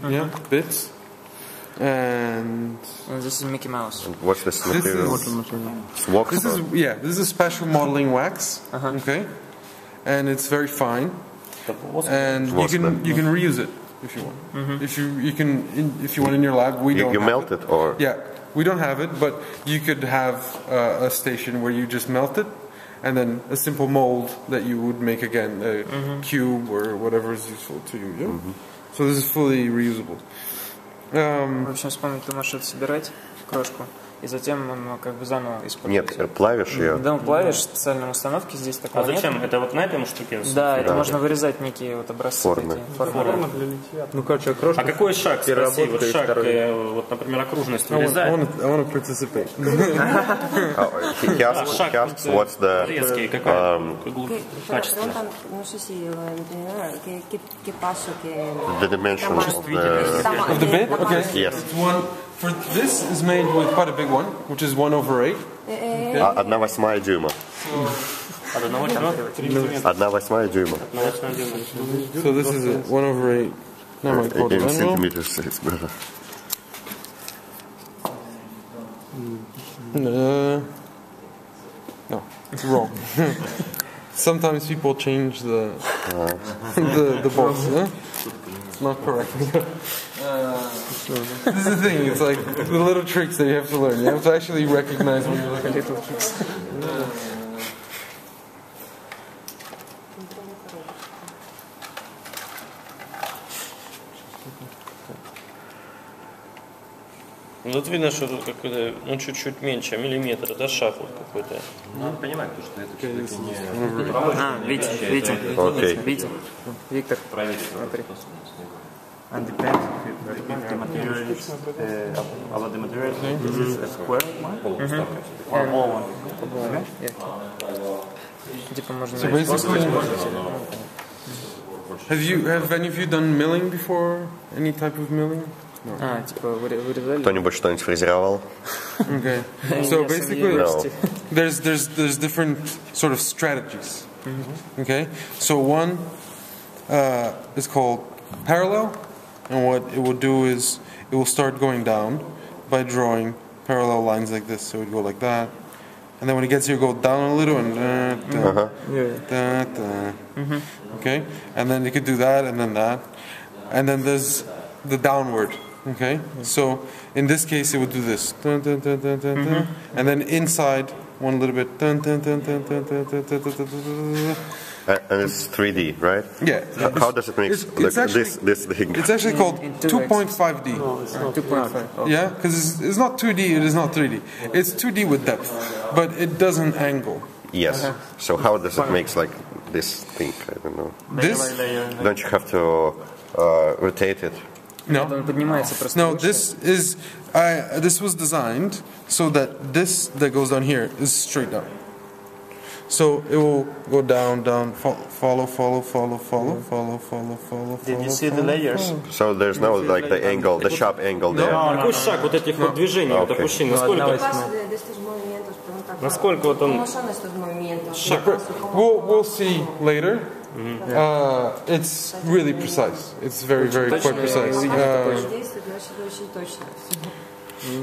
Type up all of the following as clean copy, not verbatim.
yeah, bits. And this is Mickey Mouse. And what's this material? It's wax. This is a special modeling wax. Okay, and it's very fine, and you can reuse it if you want. If you want in your lab, we don't. You have melt it, or yeah, we don't have it, but you could have a station where you just melt it, and then a simple mold that you would make again, a cube or whatever is useful to you. Yeah? So this is fully reusable. В общем, вспомнить, ты можешь это собирать, крошку, и затем как бы заново использовать. Нет, плавишь ее. Да, плавишь в специальной установке, здесь такого нет. А зачем? Это вот на этом штуке? Да, это можно вырезать некие вот образцы. Формы. Формы для литья. Ну, короче, крошка. А какой шаг, спроси, вот шаг, вот, например, окружность вырезать? I want to participate. He asks what's the резкий, какое качество? The dimension Of the bit? Okay. Yes. For this is made with quite a big one, which is 1/8. 1/8 дюйма. 1/8 дюйма. So this is a 1/8. Now my quarter In angle. centimeters, it's better. No, it's wrong. Sometimes people change the box. Yeah? It's not correct. This is the thing. It's like the little tricks that you have to learn. You have to actually recognize when you look at little tricks. Тут видно, что тут какой-то, ну, чуть-чуть меньше, миллиметр, да, шаг вот какой-то. Ну, надо понимать, что это все-таки не... Витя, Виктор, смотри. And depends if the material is about the material. This is a square one or all one. Типа можно. So basically, have any of you done milling before? Any type of milling? No. Типа вырезали. Кто-нибудь что-нибудь фрезеровал? Okay. So basically, there's different sort of strategies. Okay. So one is called parallel, and what it will do is it will start going down by drawing parallel lines like this. So it would go like that, and then when it gets here, go down a little and okay, and then you could do that and then that, and then there's the downward. Okay, so in this case it would do this, and then inside one little bit, and it's 3D, right? Yeah. How does it make this thing? It's actually called 2.5D. 2.5. Yeah, because it's not 2D, it is not 3D. It's 2D with depth, but it doesn't angle. Yes. So how does it make like this thing? I don't know. This? Don't you have to rotate it? No. No, this was designed so that this that goes down here is straight down. So it will go down, follow. Did you see the layers? So there's no like the angle, the sharp angle there. Какой шаг вот этих вот движений, вот допустим, насколько вот он... We'll see later. It's really precise. It's very quite precise.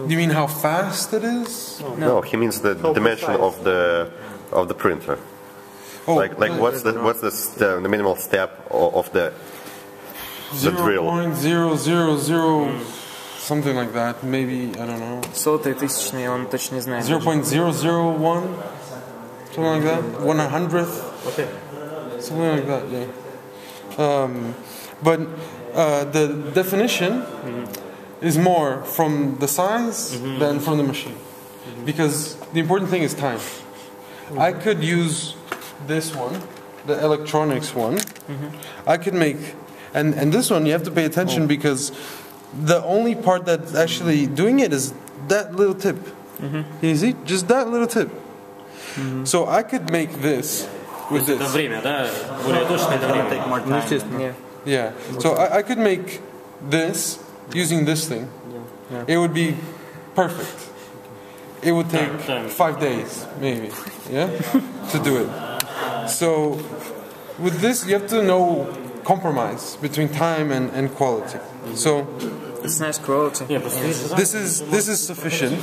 You mean how fast it is? No, he means the dimension of the printer. Oh, like what's the minimal step of the drill? 0.000 something like that. Maybe, I don't know. Сотые, тысячные, он точно не знает. 0.001 something like that. 1/100th. Okay. Something like that, yeah. But the definition is more from the size than from the machine. Because the important thing is time. I could use this one, the electronics one. I could make, and this one you have to pay attention because the only part that's actually doing it is that little tip. You see? Just that little tip. So I could make this with this. Время, да? Более точное время. Yeah. So I could make this using this thing. It would be perfect. It would take 5 days, maybe, yeah, to do it. So with this, you have to know compromise between time and quality. So It's nice quality. this is sufficient,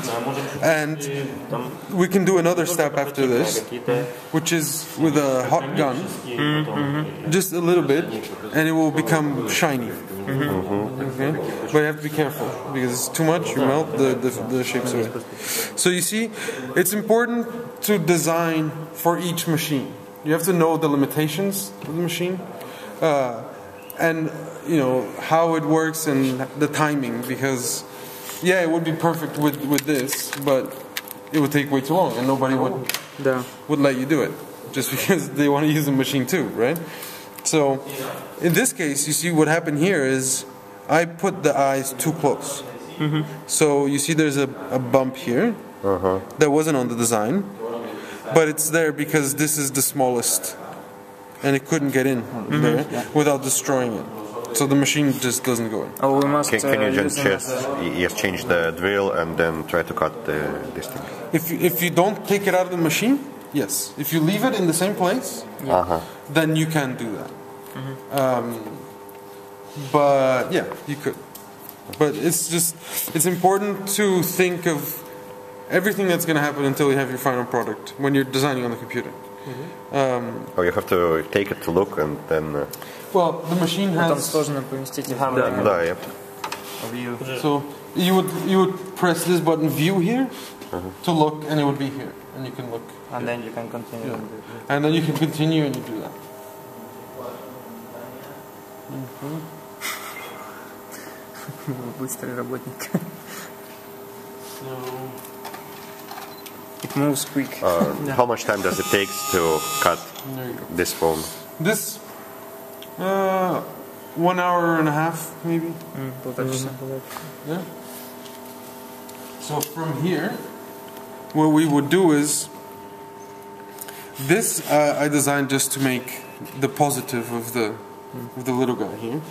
and we can do another step after this, which is with a hot gun, just a little bit, and it will become shiny. Okay? But you have to be careful because it's too much, you melt the shapes away. So you see, it's important to design for each machine. You have to know the limitations of the machine, and you know how it works and the timing. Because yeah, it would be perfect with this, but it would take way too long, and nobody would let you do it just because they want to use the machine too, right? So in this case, you see what happened here is I put the eyes too close. So you see there's a bump here that wasn't on the design, but it's there because this is the smallest and it couldn't get in there without destroying it. So the machine just doesn't go in. Oh, we must. Can you just change the drill and then try to cut this thing? If you don't take it out of the machine, yes. If you leave it in the same place, then you can do that. But yeah, you could. But it's important to think of everything that's going to happen until you have your final product when you're designing on the computer. You have to take it to look and then... Well, the machine has... So you would press this button view here to look, and it would be here, and you can look. And then you can continue. And then you can continue and you do that. Быстрый работник. It moves quick. How much time does it take to cut this foam? This 1 hour and a half, maybe. Yeah. So from here, what we would do is this I designed just to make the positive of the little guy here.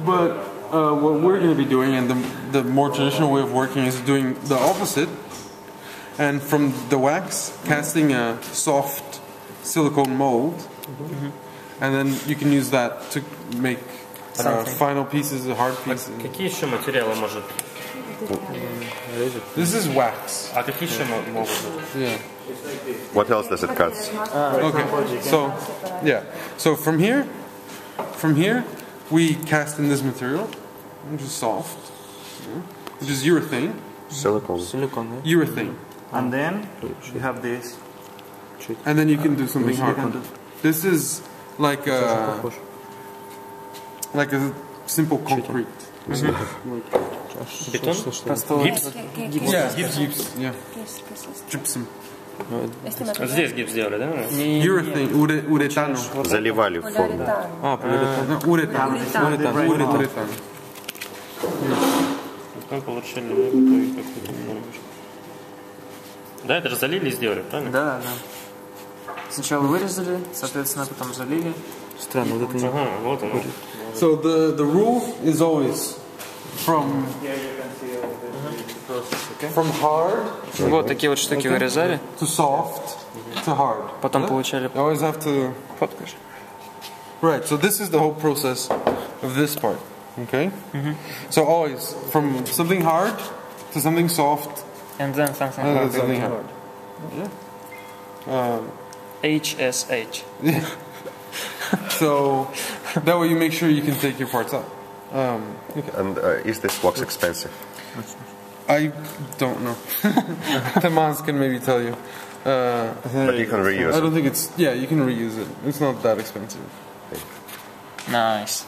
But what we're going to be doing, and the more traditional way of working, is doing the opposite. And from the wax, casting a soft silicone mold, and then you can use that to make final pieces, hard pieces. Какие еще материалы может? This is wax. А какие еще могут быть? Yeah. What else does it cut? Okay. So yeah. So from here, we cast in this material, which is soft, which is urethane. Silicone. Urethane. And then you have this. And then you can do something hard. This is like a simple concrete. Бетон? Гипс? Yeah, gyps. Yeah. Gypsum. Здесь гипс сделали, да? Urethane, уретану. Заливали в форму. Уретан. Потом получили готовить какую-то форму. Да, это же залили и сделали, правильно? Да. Сначала вырезали, соответственно, потом залили. Странно, вот это не... Ага, вот оно. So the rule is always from hard. Вот такие вот штуки вырезали. To soft to hard. Потом получали... You always have to... Фоткаешь. Right, so this is the whole process of this part. Okay? So always from something hard to something soft. And then something And then hard. something hard. Yeah. HSH. Yeah. So that way you make sure you can take your parts out. Okay. And is this wax expensive? I don't know. Tamans can maybe tell you. But you can reuse I don't think it's... Yeah, you can reuse it. It's not that expensive. Nice.